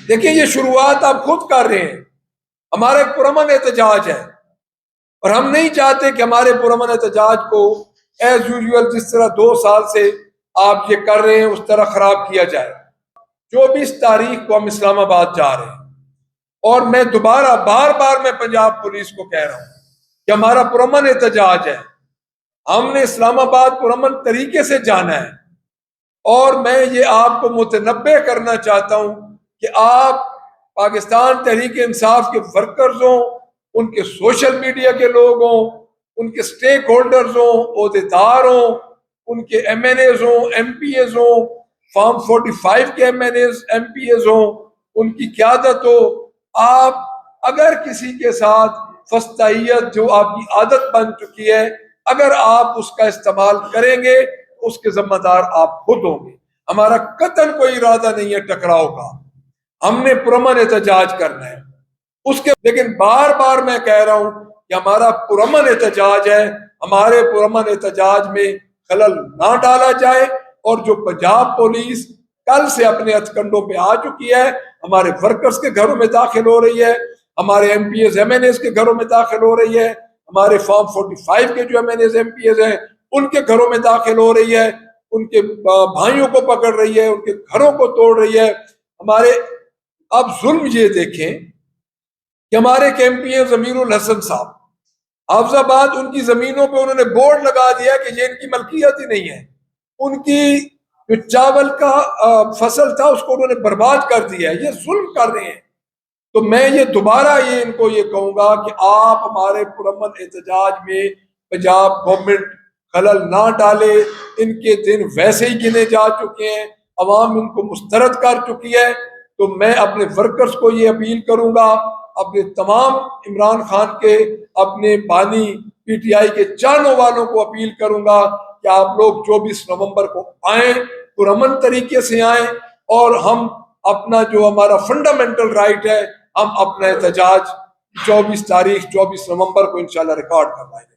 دیکھیں یہ شروعات آپ خود کر رہے ہیں. ہمارا ایک پرامن احتجاج ہے اور ہم نہیں چاہتے کہ ہمارے پرامن احتجاج کو ایز یوزول جس طرح 2 سال سے آپ یہ کر رہے ہیں اس طرح خراب کیا جائے. 24 تاریخ کو ہم اسلام آباد جا رہے ہیں اور میں دوبارہ بار بار میں پنجاب پولیس کو کہہ رہا ہوں کہ ہمارا پرامن احتجاج ہے. ہم نے اسلام آباد پرامن طریقے سے جانا ہے اور میں یہ آپ کو متنبع کرنا چاہتا ہوں کہ آپ پاکستان تحریک انصاف کے ورکرز ہوں، ان کے سوشل میڈیا کے لوگ ہوں، ان کے سٹیک ہولڈرز ہوں، عہدیدار ہوں، ان کے ایم این ایز ہوں، ایم پی ایز ہوں، فارم 45 کے M N As M P As ہوں، ان کی قیادت ہو. آپ اگر کسی کے ساتھ فستائیت جو آپ کی عادت بن چکی ہے اگر آپ اس کا استعمال کریں گے اس کے ذمہ دار آپ خود ہوں گے. ہمارا قطعاً کوئی ارادہ نہیں ہے ٹکراؤ کا، ہم نے پرامن احتجاج کرنا ہے اس کے. لیکن بار بار میں کہہ رہا ہوں کہ ہمارا پرامن احتجاج ہے، ہمارے پرامن احتجاج میں خلل نہ ڈالا جائے. اور جو پنجاب پولیس کل سے اپنے ہتھ کنڈوں پہ آ چکی ہے، ہمارے ورکرز کے گھروں میں داخل ہو رہی ہے، ہمارے M P As M N As کے گھروں میں داخل ہو رہی ہے، ہمارے فارم 45 کے جو M N As M P As ہیں ان کے گھروں میں داخل ہو رہی ہے، ان کے بھائیوں کو پکڑ رہی ہے، ان کے گھروں کو توڑ رہی ہے. ہمارے اب ظلم یہ دیکھیں کہ ہمارے کیمپئن ضمیر الحسن صاحب حافظ آباد، ان کی زمینوں پہ انہوں نے بورڈ لگا دیا کہ یہ ان کی ملکیت ہی نہیں ہے. ان کی جو چاول کا فصل تھا اس کو انہوں نے برباد کر دیا ہے. یہ ظلم کر رہے ہیں. تو میں یہ دوبارہ ان کو یہ کہوں گا کہ آپ ہمارے پرامن احتجاج میں پنجاب گورنمنٹ خلل نہ ڈالے. ان کے دن ویسے ہی گنے جا چکے ہیں، عوام ان کو مسترد کر چکی ہے. تو میں اپنے ورکرز کو یہ اپیل کروں گا، اپنے تمام عمران خان کے اپنے بانی پی ٹی آئی کے چانوں والوں کو اپیل کروں گا کہ آپ لوگ 24 نومبر کو آئیں، پرامن طریقے سے آئیں اور ہم اپنا جو ہمارا فنڈامنٹل رائٹ ہے ہم اپنا احتجاج 24 نومبر کو انشاءاللہ ریکارڈ کروائیں گے.